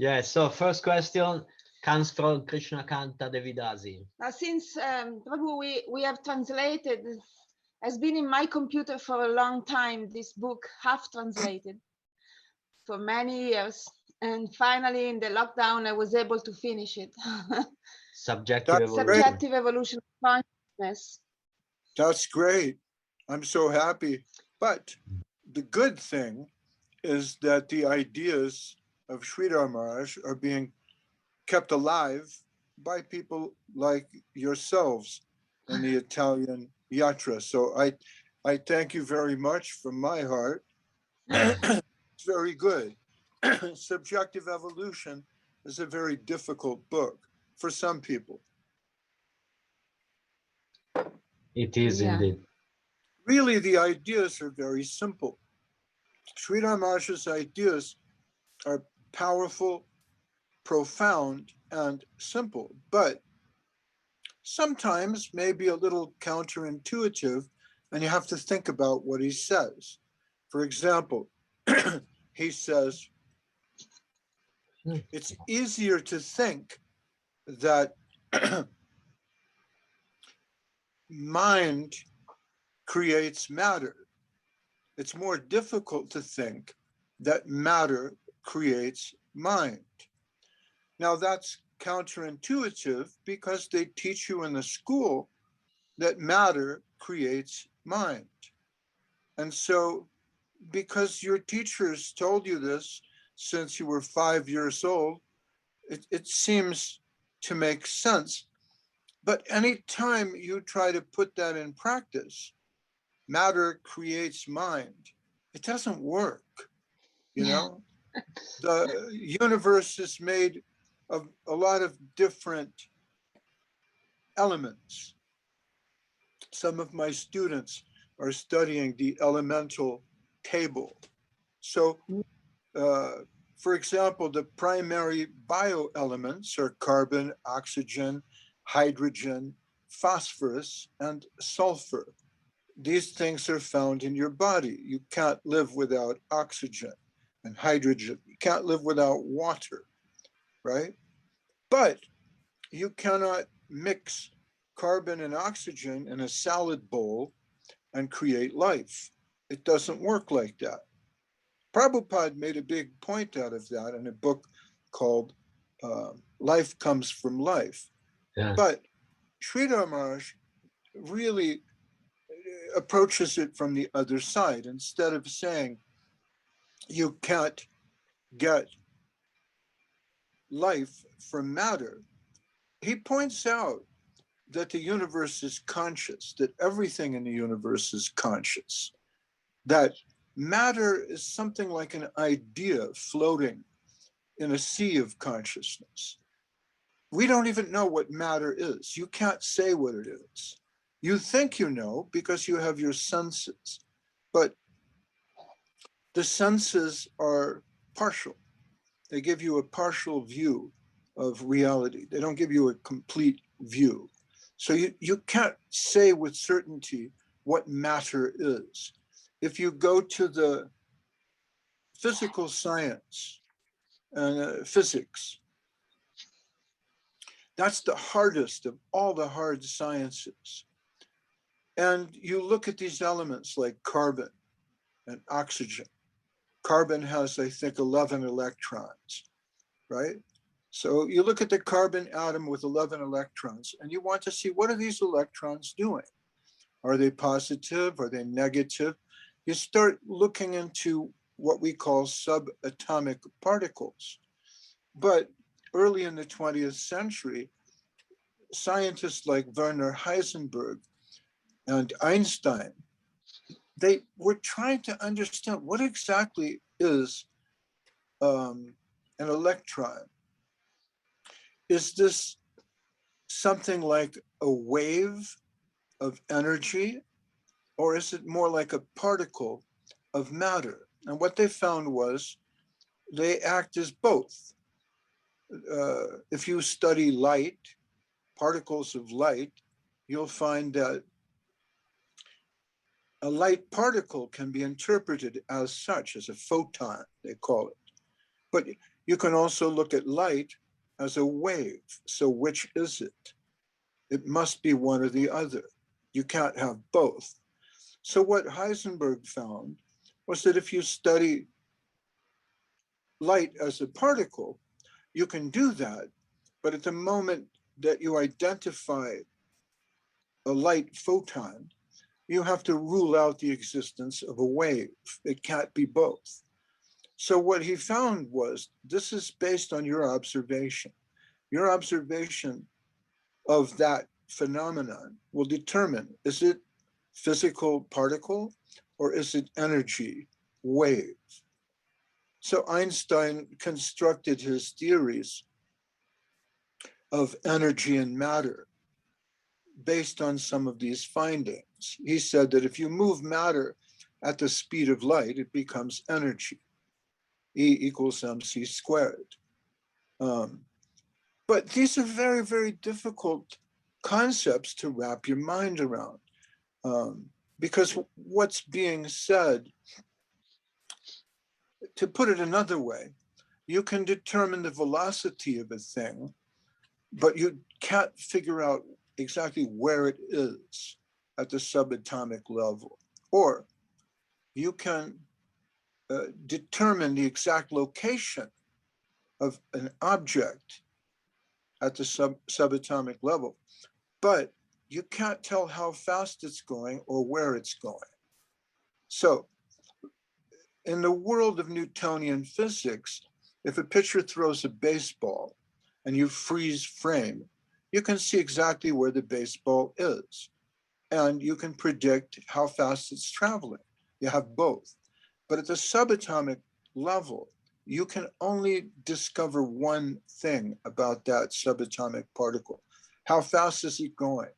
Yeah, so first question comes from Krishnakanta Devidasi. Since Prabhu, we have translated, has been in my computer for a long time, this book, half translated, for many years. And finally, in the lockdown, I was able to finish it. Subjective evolution. Subjective evolution of consciousness. That's great. I'm so happy. But the good thing is that the ideas of Sridhar Maharaj are being kept alive by people like yourselves in the Italian Yatra. So I thank you very much from my heart. It's very good. Subjective Evolution is a very difficult book for some people. It is indeed. Really, the ideas are very simple. Sridhar Maharaj's ideas are powerful, profound, and simple, but sometimes maybe a little counterintuitive, and you have to think about what he says. For example, he says, it's easier to think that mind creates matter. It's more difficult to think that matter creates mind. Now that's counterintuitive because they teach you in the school that matter creates mind. And so because your teachers told you this since you were 5 years old, it seems to make sense. But anytime you try to put that in practice, matter creates mind, it doesn't work, you know? The universe is made of a lot of different elements. Some of my students are studying the elemental table. So, for example, the primary bioelements are carbon, oxygen, hydrogen, phosphorus, and sulfur. These things are found in your body. You can't live without oxygen and hydrogen. You can't live without water, right? But you cannot mix carbon and oxygen in a salad bowl and create life. It doesn't work like that. Prabhupada made a big point out of that in a book called Life Comes from Life. Yeah. But Sridhar Maharaj really approaches it from the other side. Instead of saying you can't get life from matter, he points out that the universe is conscious, that everything in the universe is conscious, that matter is something like an idea floating in a sea of consciousness. We don't even know what matter is. You can't say what it is. You think you know because you have your senses, but the senses are partial. They give you a partial view of reality. They don't give you a complete view. So you can't say with certainty what matter is. If you go to the physical science and physics, that's the hardest of all the hard sciences. And you look at these elements like carbon and oxygen. Carbon has, I think, 11 electrons, right? So you look at the carbon atom with 11 electrons and you want to see, what are these electrons doing? Are they positive? Are they negative? You start looking into what we call subatomic particles. But early in the 20th century, scientists like Werner Heisenberg and Einstein, they were trying to understand what exactly is an electron. Is this something like a wave of energy, or is it more like a particle of matter? And what they found was they act as both. If you study light, particles of light, you'll find that a light particle can be interpreted as such, as a photon, they call it. But You can also look at light as a wave. So which is it? It must be one or the other. You can't have both. So what Heisenberg found was that if you study light as a particle, you can do that, but at the moment that you identify a light photon, you have to rule out the existence of a wave. It can't be both. So what he found was, this is based on your observation. Your observation of that phenomenon will determine, is it physical particle or is it energy wave? So Einstein constructed his theories of energy and matter based on some of these findings. He said that if you move matter at the speed of light, it becomes energy. E equals mc squared. But these are very, very difficult concepts to wrap your mind around, because what's being said, to put it another way, you can determine the velocity of a thing, but you can't figure out exactly where it is at the subatomic level. Or you can determine the exact location of an object at the subatomic level, but you can't tell how fast it's going or where it's going. So in the world of Newtonian physics, if a pitcher throws a baseball and you freeze frame, you can see exactly where the baseball is, and you can predict how fast it's traveling. You have both. But at the subatomic level, you can only discover one thing about that subatomic particle. How fast is it going?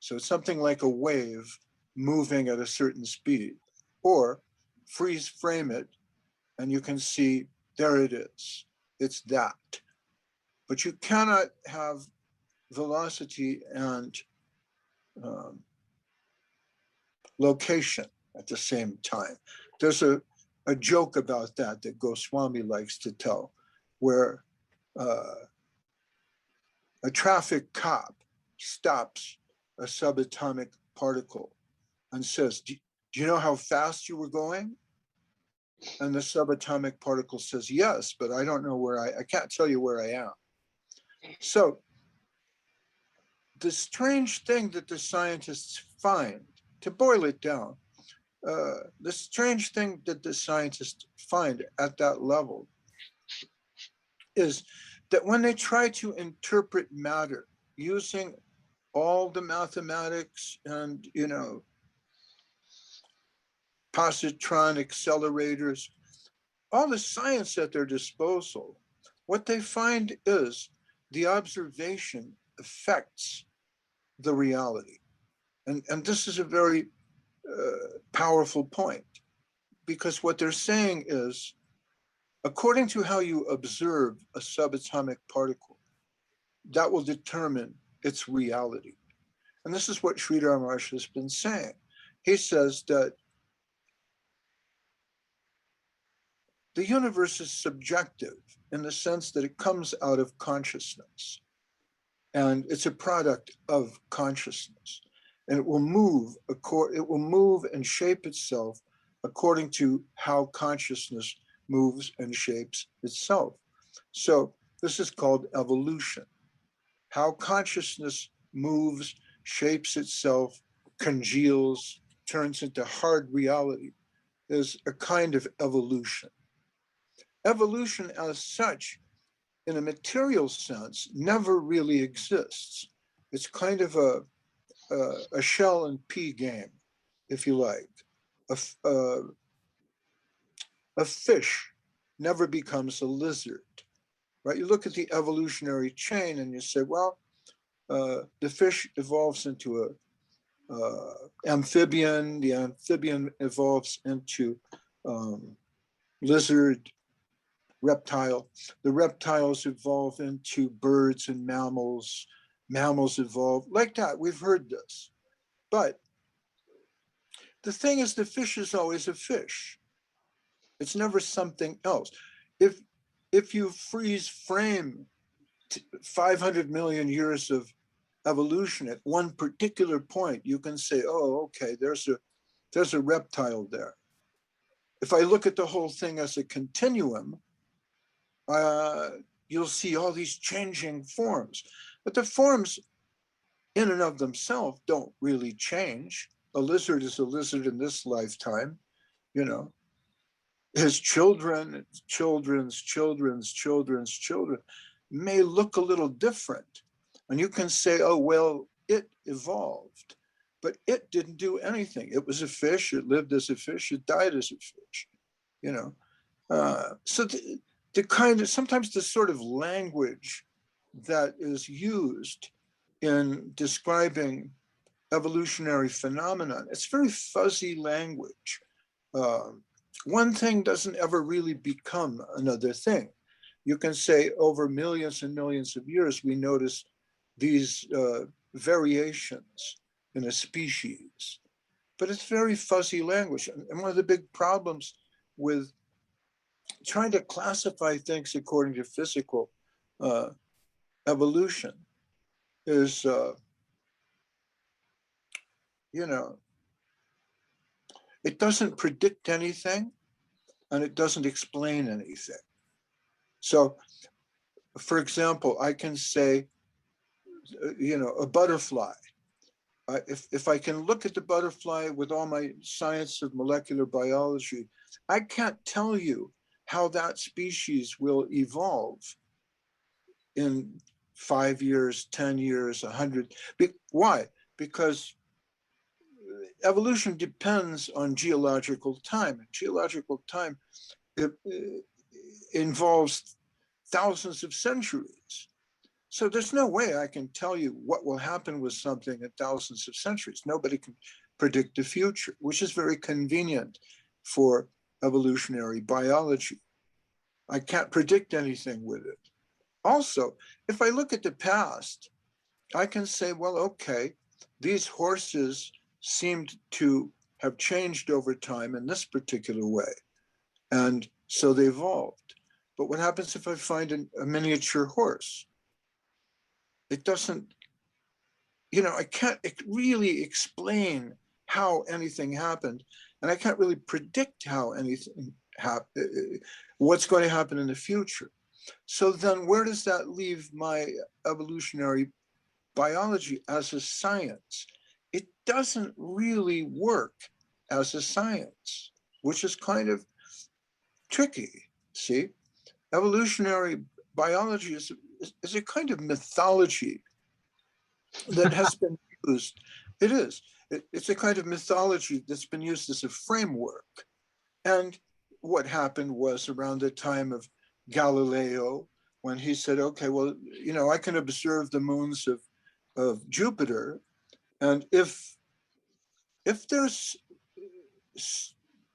So it's something like a wave moving at a certain speed. Or freeze frame it, and you can see, there it is. It's that. But you cannot have velocity and location at the same time. There's a joke about that Goswami likes to tell, where a traffic cop stops a subatomic particle and says, do you know how fast you were going? And the subatomic particle says, yes, but I don't know where I can't tell you where I am. So the strange thing that the scientists find, to boil it down, the strange thing that the scientists find at that level is that when they try to interpret matter using all the mathematics and, positron accelerators, all the science at their disposal, what they find is the observation affects the reality. And this is a very powerful point, because what they're saying is, according to how you observe a subatomic particle, that will determine its reality. And this is what Sridhar Maharaj has been saying. He says that the universe is subjective in the sense that it comes out of consciousness, and it's a product of consciousness, and it will move and shape itself according to how consciousness moves and shapes itself. So this is called evolution. How consciousness moves, shapes itself, congeals, turns into hard reality is a kind of evolution. Evolution as such, in a material sense, never really exists. It's kind of a shell and pea game, if you like. A fish never becomes a lizard, right? You look at the evolutionary chain and you say, well, the fish evolves into a amphibian, the amphibian evolves into lizard, reptile. The reptiles evolve into birds and mammals. Mammals evolve like that. We've heard this. But the thing is, the fish is always a fish. It's never something else. If if you freeze frame 500 million years of evolution at one particular point, you can say, oh, okay, there's a reptile there. If I look at the whole thing as a continuum, you'll see all these changing forms. But the forms in and of themselves don't really change. A lizard is a lizard in this lifetime, you know. His children, children's children may look a little different. And you can say, oh, well, it evolved, but it didn't do anything. It was a fish, it lived as a fish, it died as a fish, you know. So the kind of, sometimes the sort of language that is used in describing evolutionary phenomenon, it's very fuzzy language. One thing doesn't ever really become another thing. You can say over millions and millions of years, we notice these variations in a species, but it's very fuzzy language. And one of the big problems with trying to classify things according to physical evolution is, you know, it doesn't predict anything and it doesn't explain anything. So, for example, I can say, you know, a butterfly. If I can look at the butterfly with all my science of molecular biology, I can't tell you how that species will evolve in 5 years, 10 years, 100. Why? Because evolution depends on geological time. And geological time involves thousands of centuries. So there's no way I can tell you what will happen with something in thousands of centuries. Nobody can predict the future, which is very convenient for evolutionary biology. I can't predict anything with it. Also, if I look at the past, I can say, well, okay, these horses seemed to have changed over time in this particular way. And so they evolved. But what happens if I find a miniature horse? It doesn't, you know, I can't really explain how anything happened. And I can't really predict how anything what's going to happen in the future. So then where does that leave my evolutionary biology as a science? It doesn't really work as a science, which is kind of tricky, see? Evolutionary biology is a kind of mythology that has been used. It is. It's a kind of mythology that's been used as a framework. And what happened was around the time of Galileo, when he said, okay, well, you know, I can observe the moons of Jupiter. And if there's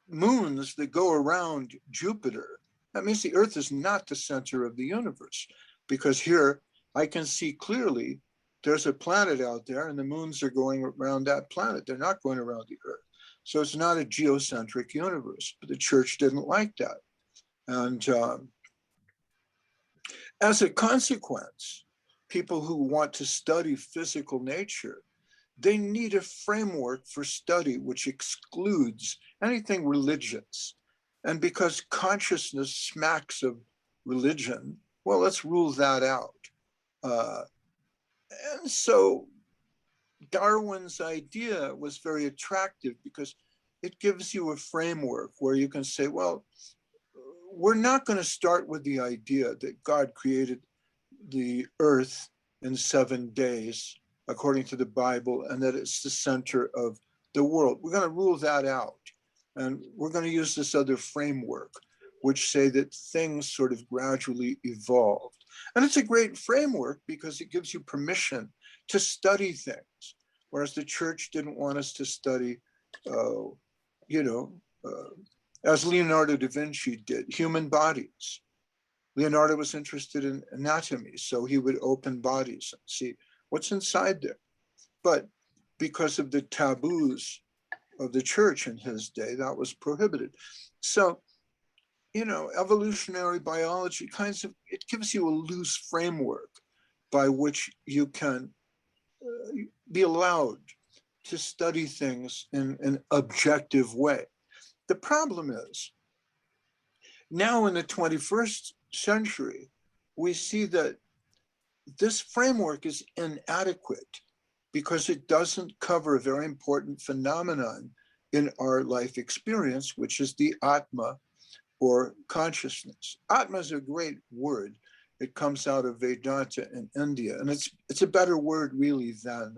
moons that go around Jupiter, that means the Earth is not the center of the universe, because here I can see clearly there's a planet out there and the moons are going around that planet. They're not going around the Earth. So it's not a geocentric universe, but the church didn't like that. And as a consequence, people who want to study physical nature, they need a framework for study which excludes anything religious. And because consciousness smacks of religion, well, let's rule that out. And so Darwin's idea was very attractive because it gives you a framework where you can say, well, we're not going to start with the idea that God created the earth in 7 days, according to the Bible, and that it's the center of the world. We're going to rule that out. And we're going to use this other framework, which say that things sort of gradually evolved. And it's a great framework because it gives you permission to study things, whereas the church didn't want us to study, as Leonardo da Vinci did, human bodies. Leonardo was interested in anatomy, so he would open bodies and see what's inside there. But because of the taboos of the church in his day, that was prohibited. So you know, evolutionary biology kinds of, it gives you a loose framework by which you can be allowed to study things in an objective way. The problem is, now in the 21st century, we see that this framework is inadequate because it doesn't cover a very important phenomenon in our life experience, which is the Atma, or consciousness. Atma is a great word. It comes out of Vedanta in India, and it's a better word really than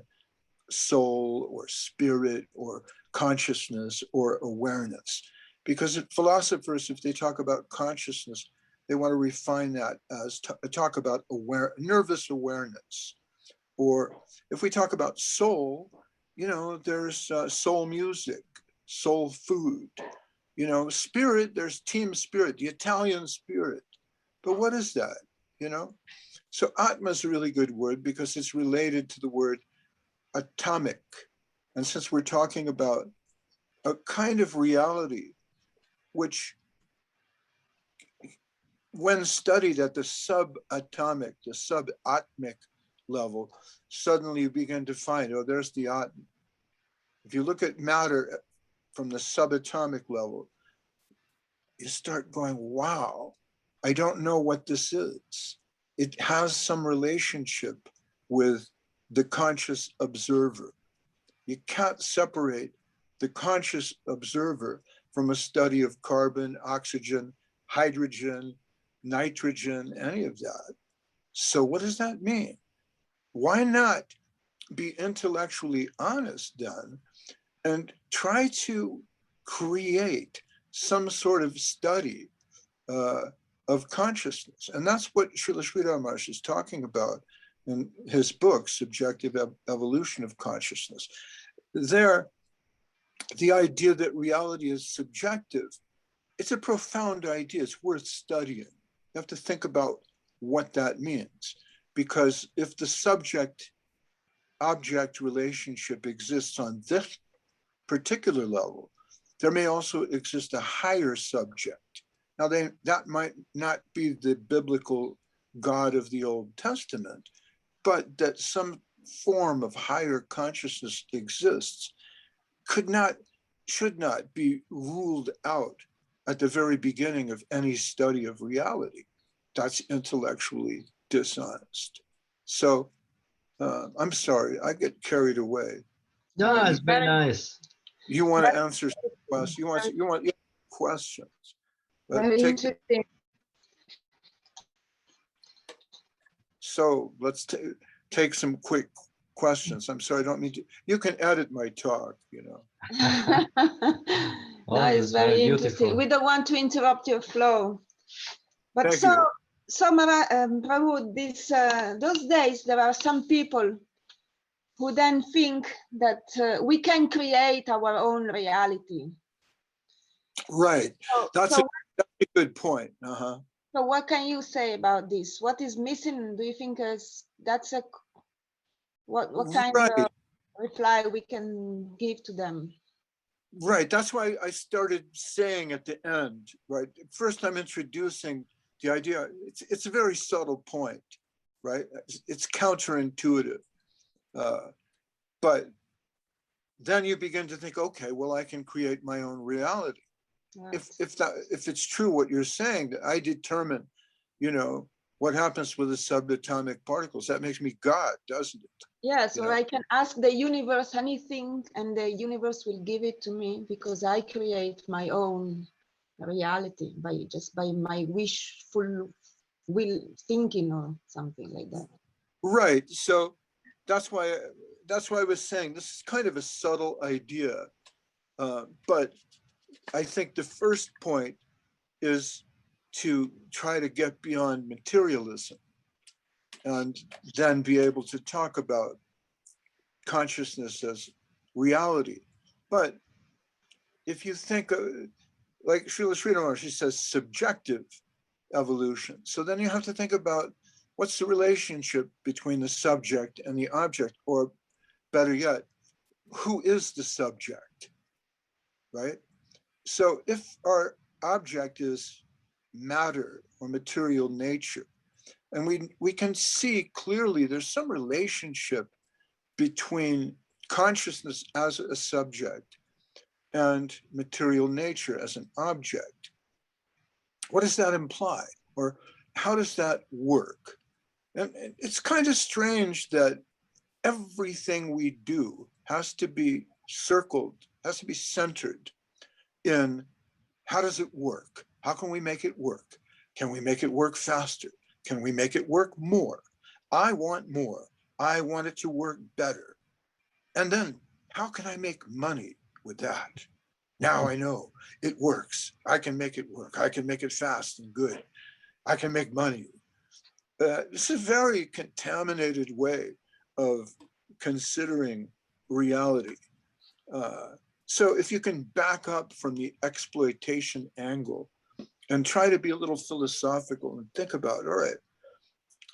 soul or spirit or consciousness or awareness. Because philosophers, if they talk about consciousness, they want to refine that as talk about nervous awareness. Or if we talk about soul, you know, there's soul music, soul food. You know, spirit, there's team spirit, the Italian spirit. But what is that, you know? So Atma is a really good word because it's related to the word atomic. And since we're talking about a kind of reality which, when studied at the subatomic, the subatmic level, suddenly you begin to find, oh, there's the Atma. If you look at matter from the subatomic level, you start going, wow, I don't know what this is. It has some relationship with the conscious observer. You can't separate the conscious observer from a study of carbon, oxygen, hydrogen, nitrogen, any of that. So what does that mean? Why not be intellectually honest then and try to create some sort of study of consciousness? And that's what Srila Sridhar Maharaj is talking about in his book, Subjective Evolution of Consciousness. There, the idea that reality is subjective, it's a profound idea. It's worth studying. You have to think about what that means. Because if the subject-object relationship exists on this particular level, there may also exist a higher subject. Now, that might not be the biblical God of the Old Testament, but that some form of higher consciousness exists should not be ruled out at the very beginning of any study of reality. That's intellectually dishonest. So I'm sorry, I get carried away. No, it's very nice. You want to answer some questions? You want questions? Very interesting. So let's take some quick questions. I'm sorry, I don't mean to. You can edit my talk, you know. No, it's very interesting. We don't want to interrupt your flow. But Thank you. Prabhu, those days there are some people who then think that we can create our own reality. Right. That's a good point. So what can you say about this? What is missing? Do you think that's a what kind of reply we can give to them? Right. That's why I started saying at the end, right? First, I'm introducing the idea. It's a very subtle point, right? It's counterintuitive. But then you begin to think, okay, well, I can create my own reality. Right. If it's true what you're saying, that I determine, you know, what happens with the subatomic particles, that makes me God, doesn't it? Yes, or I can ask the universe anything and the universe will give it to me because I create my own reality by my wishful will thinking or something like that. Right. So that's why I was saying this is kind of a subtle idea, but I think the first point is to try to get beyond materialism and then be able to talk about consciousness as reality. But if you think, like Srila Sridhar Maharaj, she says subjective evolution. So then you have to think about what's the relationship between the subject and the object, or better yet, who is the subject, right? So if our object is matter or material nature. And we can see clearly there's some relationship between consciousness as a subject and material nature as an object. What does that imply? Or how does that work? And it's kind of strange that everything we do has to be circled, has to be centered in how does it work? How can we make it work? Can we make it work faster? Can we make it work more? I want more. I want it to work better. And then how can I make money with that? Now I know it works. I can make it work. I can make it fast and good. I can make money. It's a very contaminated way of considering reality. So if you can back up from the exploitation angle and try to be a little philosophical and think about, all right,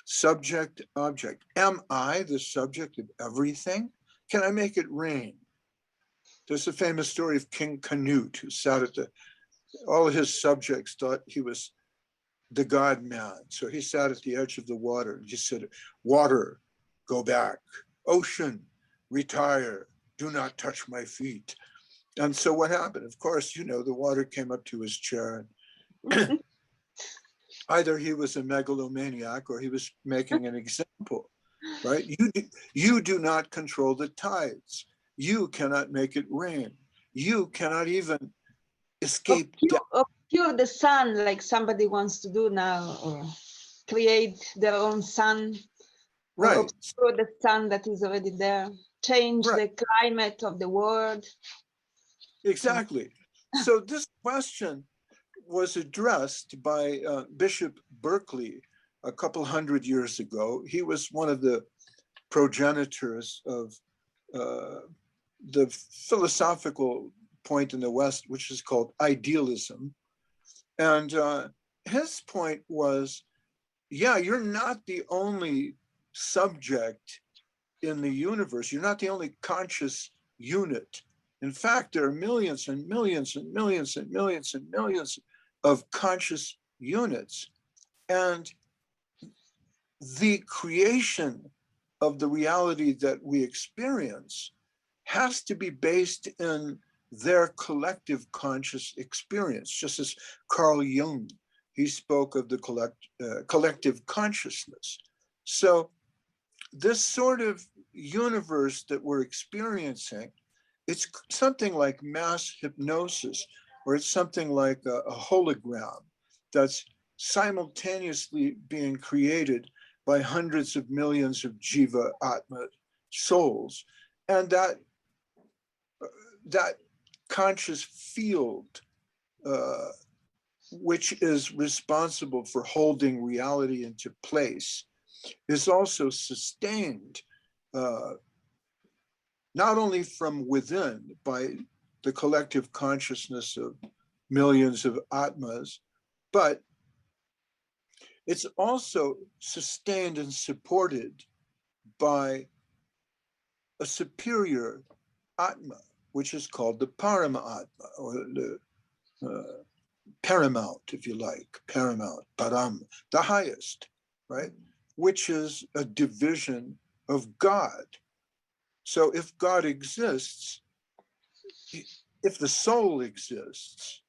subject, object. Am I the subject of everything? Can I make it rain? There's a famous story of King Canute, who sat at all of his subjects thought he was the God man. So he sat at the edge of the water and just said, water, go back. Ocean, retire. Do not touch my feet. And so what happened? Of course, you know, the water came up to his chair. And either he was a megalomaniac or he was making an example, right? You do not control the tides. You cannot make it rain. You cannot even escape death. Obscure the sun like somebody wants to do now, or create their own sun. Right. Obscure the sun that is already there. Change the climate of the world. Exactly. So this question was addressed by Bishop Berkeley a couple hundred years ago. He was one of the progenitors of the philosophical point in the West, which is called idealism. And his point was, yeah, you're not the only subject in the universe. You're not the only conscious unit. In fact, there are millions and millions and millions and millions and millions of conscious units. And the creation of the reality that we experience has to be based in their collective conscious experience, just as Carl Jung, he spoke of the collective consciousness. So this sort of universe that we're experiencing, it's something like mass hypnosis, or it's something like a hologram that's simultaneously being created by hundreds of millions of jiva, atma souls. And that conscious field, which is responsible for holding reality into place, is also sustained not only from within by the collective consciousness of millions of atmas, but it's also sustained and supported by a superior atma, which is called the Parama Atma, or the paramount, if you like, paramount, param, the highest, right? Which is a division of God. So if God exists, if the soul exists,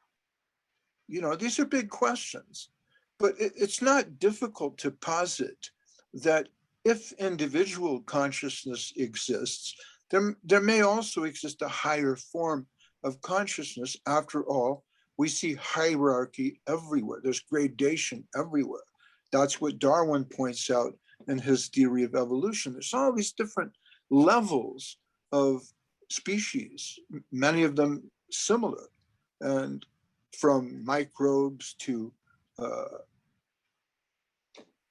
you know, these are big questions, but it's not difficult to posit that if individual consciousness exists, there may also exist a higher form of consciousness. After all, we see hierarchy everywhere. There's gradation everywhere. That's what Darwin points out in his theory of evolution. There's all these different levels of species, many of them similar, and from microbes to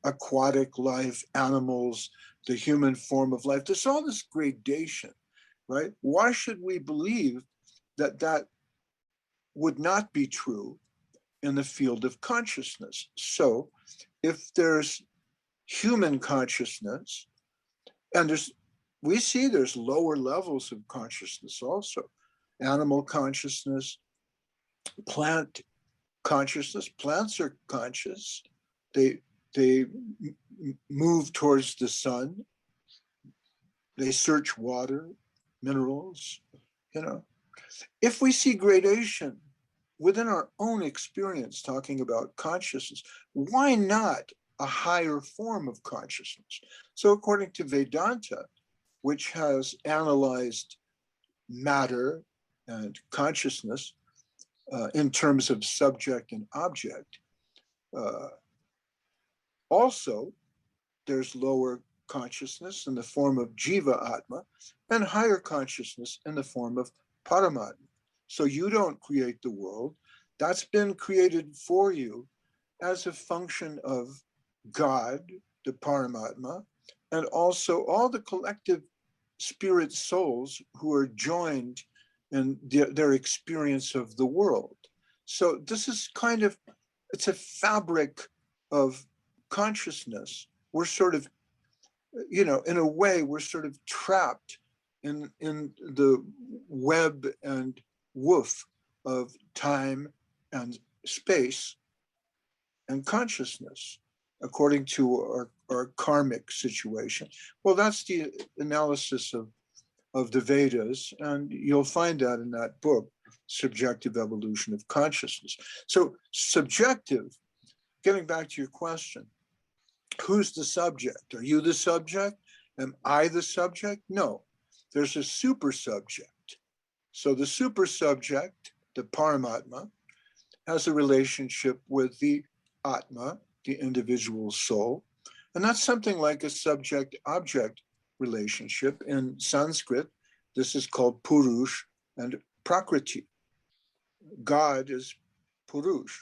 aquatic life, animals, the human form of life. There's all this gradation, right? Why should we believe that that would not be true in the field of consciousness? So if there's human consciousness, and we see there's lower levels of consciousness also, animal consciousness, plant consciousness. Plants are conscious. They move towards the sun. They search water, minerals, you know. If we see gradation within our own experience, talking about consciousness, why not a higher form of consciousness? So according to Vedanta, which has analyzed matter and consciousness in terms of subject and object, also there's lower consciousness in the form of jiva atma and higher consciousness in the form of paramatma. So you don't create the world. That's been created for you as a function of God, the paramatma, and also all the collective spirit souls who are joined in their experience of the world. So this is kind of, it's a fabric of consciousness. We're sort of, you know, in a way, we're sort of trapped in the web and woof of time and space and consciousness, according to our karmic situation. Well, that's the analysis of the Vedas, and you'll find that in that book, Subjective Evolution of Consciousness. So subjective, getting back to your question, who's the subject? Are you the subject? Am I the subject? No, there's a super subject. So the super subject, the Paramatma, has a relationship with the Atma, the individual soul. And that's something like a subject-object relationship. In Sanskrit, this is called Purush and Prakriti. God is Purush,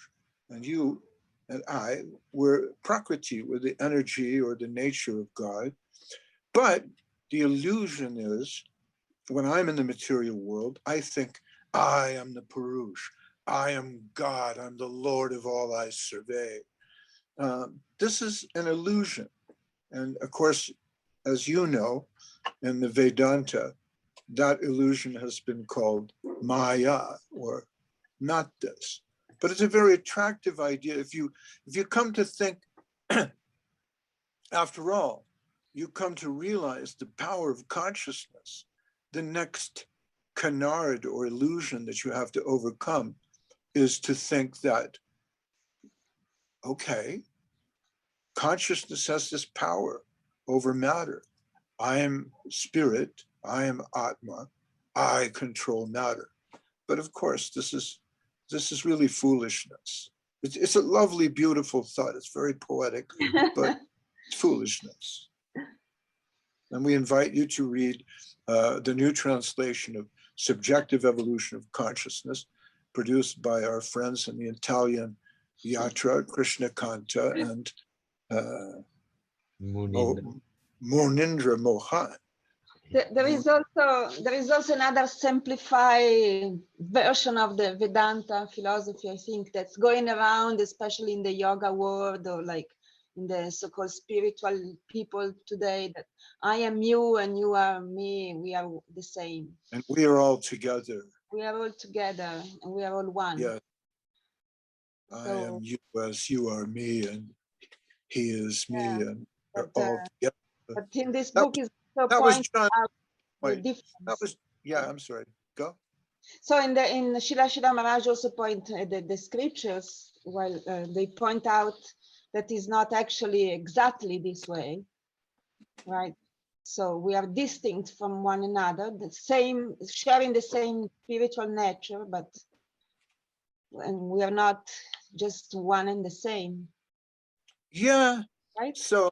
and you and I were Prakriti, we're the energy or the nature of God. But the illusion is, when I'm in the material world, I think I am the Purush. I am God. I'm the Lord of all I survey. This is an illusion. And of course, as you know, in the Vedanta, that illusion has been called Maya, or not this. But it's a very attractive idea. If you come to think, after all, you come to realize the power of consciousness, the next canard or illusion that you have to overcome is to think that, okay, consciousness has this power over matter. I am spirit, I am Atma, I control matter. But of course, this is really foolishness. It's a lovely, beautiful thought. It's very poetic, but it's foolishness. And we invite you to read the new translation of Subjective Evolution of Consciousness, produced by our friends in the Italian Yatra, Krishna Kanta, and Munindra Mohan. There is also another simplified version of the Vedanta philosophy, I think, that's going around, especially in the yoga world, or like in the so-called spiritual people today, that I am you and you are me, we are the same. And we are all together. We are all together and we are all one. Yeah. I am you as you are me, and he is me, and we're all together. But in this book is so that was John. That was, yeah, I'm sorry. Go. So in Srila Maharaj also point the scriptures, while they point out that is not actually exactly this way, right? So we are distinct from one another, the same, sharing the same spiritual nature, but and we are not just one and the same. Yeah. Right. So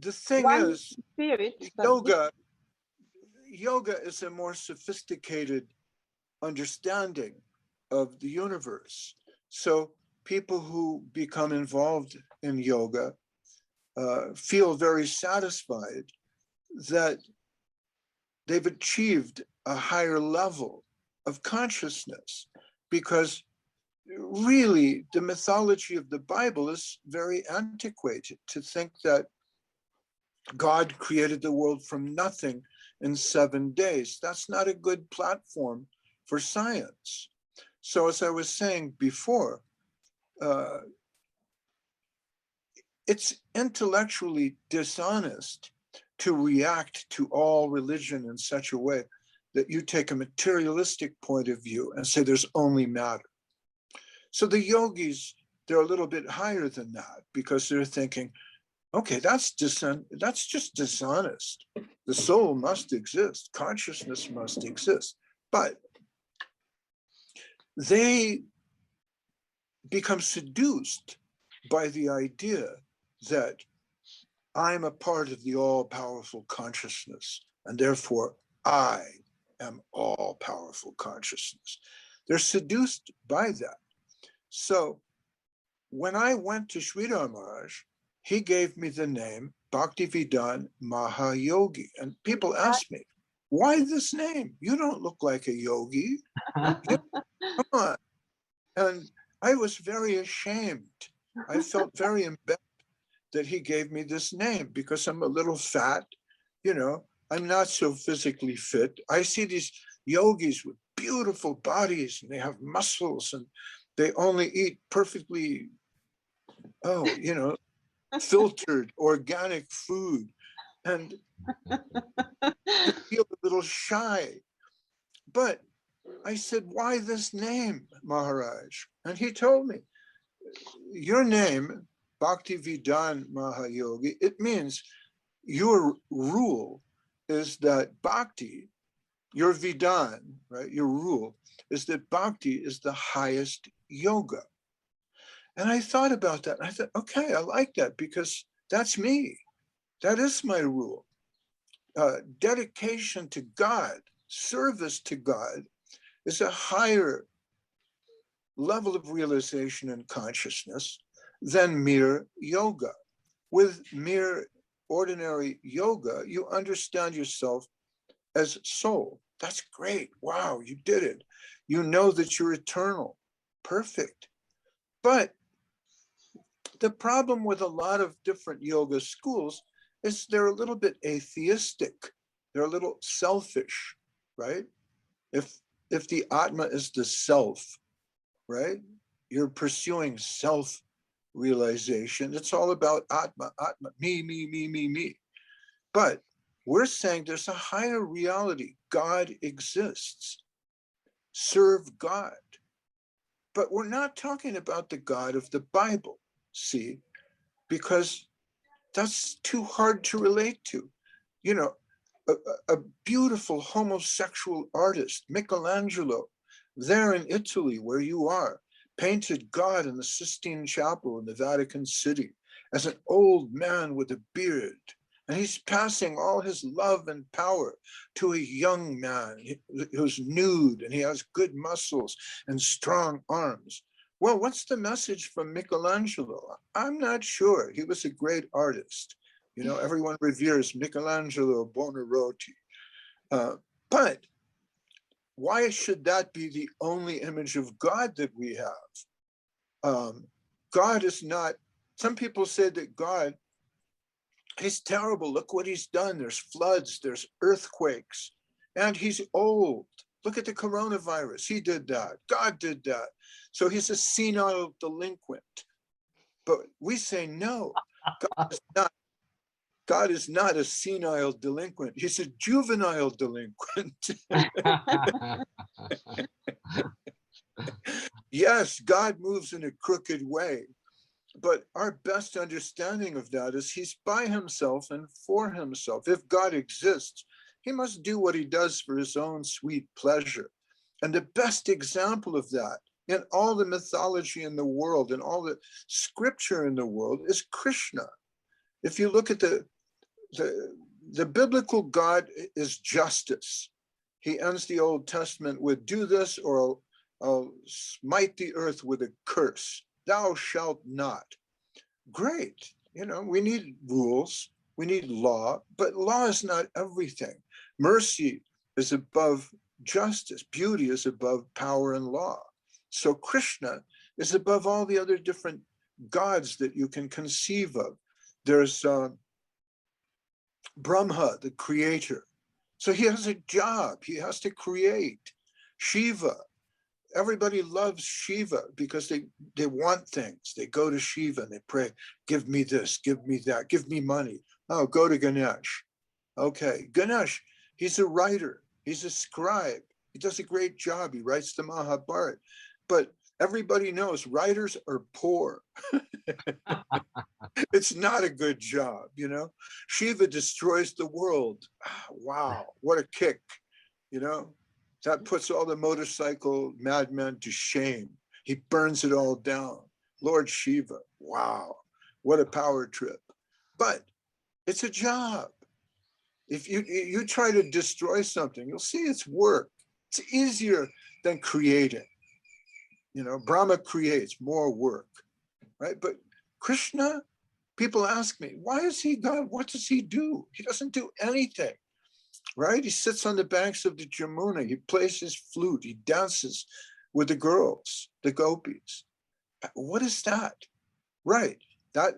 the thing one is, spirit, yoga is a more sophisticated understanding of the universe. So people who become involved in yoga feel very satisfied that they've achieved a higher level of consciousness, because really the mythology of the Bible is very antiquated. To think that God created the world from nothing in 7 days, that's not a good platform for science. So as I was saying before, it's intellectually dishonest to react to all religion in such a way that you take a materialistic point of view and say there's only matter. So the yogis, they're a little bit higher than that because they're thinking, okay, that's just dishonest. The soul must exist, consciousness must exist. But they become seduced by the idea that I'm a part of the all-powerful consciousness, and therefore I am all-powerful consciousness. They're seduced by that. So when I went to Sridhar Maharaj, he gave me the name Bhaktivedanta Mahayogi. And people ask me, why this name? You don't look like a yogi. Come on. And I was very ashamed. I felt very embarrassed that he gave me this name because I'm a little fat, you know, I'm not so physically fit. I see these yogis with beautiful bodies and they have muscles and they only eat perfectly, you know, filtered organic food. And I feel a little shy. But I said, why this name, Maharaj? And he told me, your name, Bhaktivedanta Mahayogi, it means your rule is that bhakti, your vidan, right, your rule is that bhakti is the highest yoga. And I thought about that. And I thought, okay, I like that because that's me. That is my rule. Dedication to God, service to God is a higher level of realization and consciousness than mere yoga. With mere ordinary yoga, you understand yourself as soul. That's great. Wow, you did it. You know that you're eternal. Perfect. But the problem with a lot of different yoga schools is they're a little bit atheistic. They're a little selfish, right? If the Atma is the self, right? You're pursuing self-realization. It's all about Atma, Atma, me. But we're saying there's a higher reality. God exists. Serve God. But we're not talking about the God of the Bible, see? Because that's too hard to relate to. You know, a beautiful homosexual artist, Michelangelo, there in Italy, where you are, painted God in the Sistine Chapel in the Vatican City as an old man with a beard. And he's passing all his love and power to a young man who's nude and he has good muscles and strong arms. Well, what's the message from Michelangelo? I'm not sure. He was a great artist. You know, everyone reveres Michelangelo Buonarroti. But why should that be the only image of God that we have? God is not, some people say that God, he's terrible. Look what he's done. There's floods, there's earthquakes, and he's old. Look at the coronavirus. He did that. God did that. So he's a senile delinquent. But we say, no, God is not a senile delinquent. He's a juvenile delinquent. Yes, God moves in a crooked way. But our best understanding of that is he's by himself and for himself. If God exists, he must do what he does for his own sweet pleasure. And the best example of that in all the mythology in the world and all the scripture in the world is Krishna. If you look at the biblical God is justice. He ends the Old Testament with, do this or I'll smite the earth with a curse. Thou shalt not. Great. You know, we need rules, we need law, but law is not everything. Mercy is above justice. Beauty is above power and law. So Krishna is above all the other different gods that you can conceive of. There's Brahma, the creator. So he has a job. He has to create. Shiva everybody loves Shiva because they want things. They go to Shiva and they pray, give me this, give me that, give me money. Oh, go to Ganesh. Okay, Ganesh, he's a writer, he's a scribe. He does a great job. He writes the Mahabharata. But everybody knows writers are poor. It's not a good job, you know. Shiva destroys the world. Wow, what a kick, you know. That puts all the motorcycle madmen to shame. He burns it all down. Lord Shiva, wow, what a power trip. But it's a job. If you try to destroy something, you'll see it's work. It's easier than creating. You know, Brahma creates, more work, right? But Krishna, people ask me, why is he God? What does he do? He doesn't do anything, right? He sits on the banks of the Jamuna. He plays his flute. He dances with the girls, the gopis. What is that? Right. That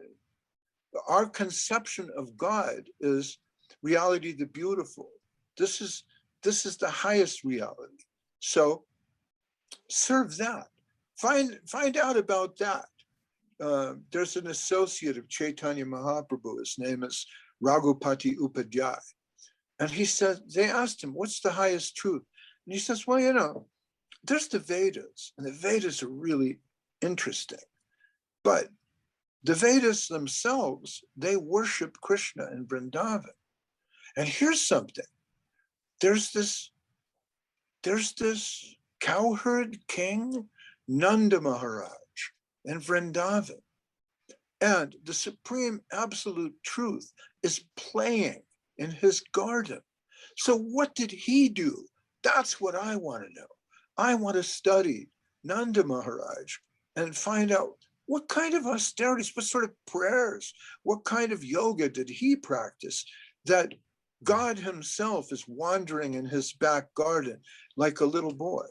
our conception of God is reality, the beautiful. This is the highest reality. So serve that. Find out about that. There's an associate of Chaitanya Mahaprabhu. His name is Raghupati Upadhyay. And he said, they asked him, what's the highest truth? And he says, well, you know, there's the Vedas, and the Vedas are really interesting. But the Vedas themselves, they worship Krishna in Vrindavan. And here's something. There's this cowherd king, Nanda Maharaj, in Vrindavan. And the supreme absolute truth is playing in his garden. So what did he do? That's what I want to know. I want to study Nanda Maharaj and find out what kind of austerities, what sort of prayers, what kind of yoga did he practice that God himself is wandering in his back garden like a little boy.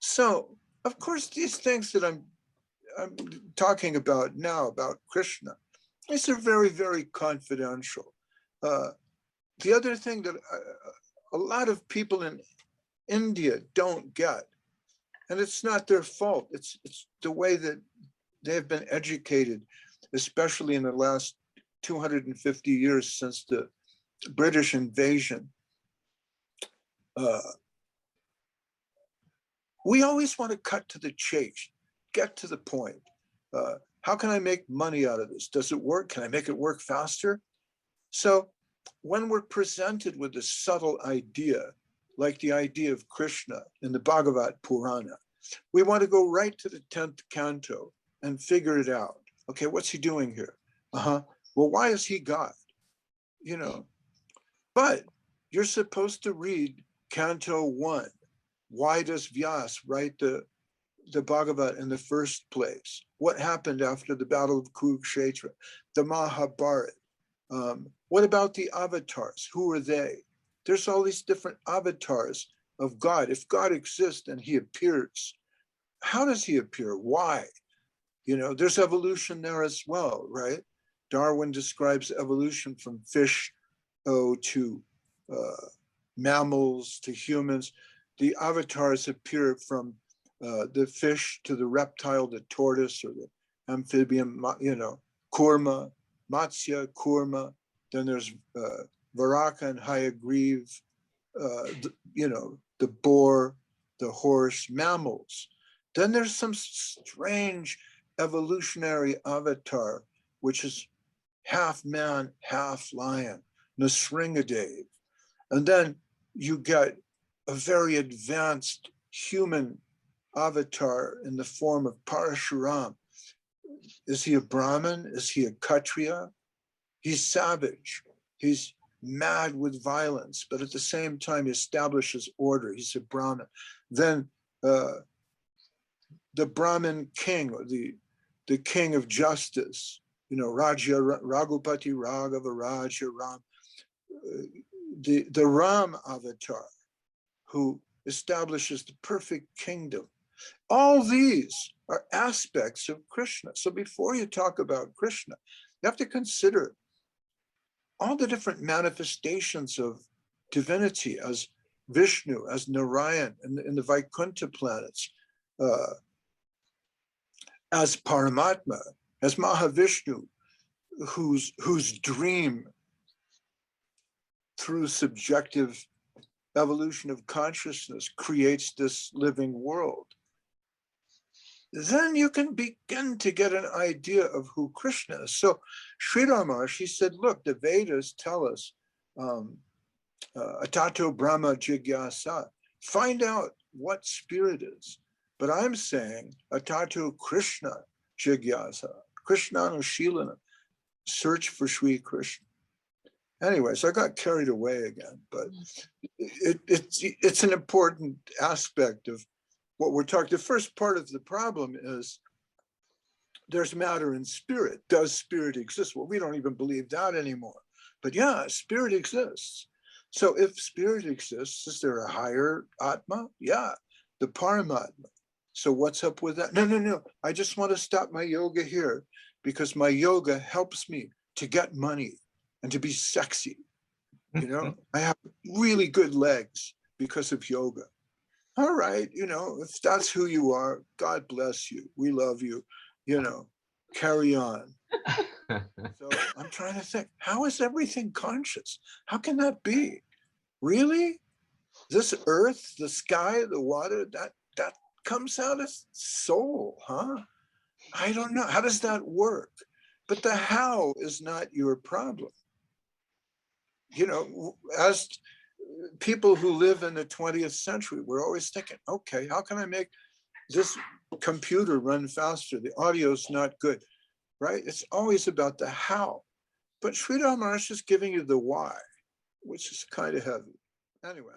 So, of course, these things that I'm talking about now about Krishna, these are very, very confidential. The other thing that a lot of people in India don't get, and it's not their fault, it's the way that they have been educated, especially in the last 250 years since the British invasion. We always want to cut to the chase, get to the point. How can I make money out of this? Does it work? Can I make it work faster? So when we're presented with a subtle idea, like the idea of Krishna in the Bhagavad Purana, we want to go right to the 10th canto and figure it out. Okay, what's he doing here? Well, why is he God? You know, but you're supposed to read Canto 1. Why does Vyas write the Bhagavad in the first place? What happened after the Battle of Kurukshetra? The Mahabharata. What about the avatars? Who are they? There's all these different avatars of God. If God exists and he appears, how does he appear? Why? You know, there's evolution there as well, right? Darwin describes evolution from fish to mammals to humans. The avatars appear from the fish to the reptile, the tortoise, or the amphibian, you know, Kurma, Matsya, Kurma. Then there's Varaka and Hayagriv, you know, the boar, the horse, mammals. Then there's some strange evolutionary avatar, which is half man, half lion, Nasringadev. And then you get a very advanced human avatar in the form of Parashuram. Is he a Brahmin? Is he a Kshatriya? He's savage. He's mad with violence, but at the same time he establishes order. He's a Brahmin. Then the Brahmin king, or the king of justice, you know, Raja, Raghupati, Raghava, Raja, Ram, the Ram avatar, who establishes the perfect kingdom. All these are aspects of Krishna. So before you talk about Krishna, you have to consider all the different manifestations of divinity as Vishnu, as Narayan, in the Vaikuntha planets. as Paramatma, as Mahavishnu, whose dream through subjective evolution of consciousness creates this living world, then you can begin to get an idea of who Krishna is. So Sri Ramash, he said, look, the Vedas tell us, Atato Brahma Jigyasa, find out what spirit is. But I'm saying, Atato Krishna Jigyasa, Krishna Anushilana, search for Sri Krishna. Anyways, I got carried away again, but it's an important aspect of what we're talking. The first part of the problem is there's matter and spirit. Does spirit exist? Well, we don't even believe that anymore. But yeah, spirit exists. So if spirit exists, is there a higher Atma? Yeah, the Paramatma. So what's up with that? No. I just want to stop my yoga here because my yoga helps me to get money and to be sexy. You know, I have really good legs because of yoga. All right, you know, if that's who you are, God bless you. We love you, you know, carry on. So I'm trying to think, how is everything conscious? How can that be? Really? This earth, the sky, the water, that comes out of soul, huh? I don't know. How does that work? But the how is not your problem. You know, as people who live in the 20th century, we're always thinking, okay, how can I make this computer run faster? The audio's not good, right? It's always about the how. But Sri Ramash is giving you the why, which is kind of heavy. Anyway,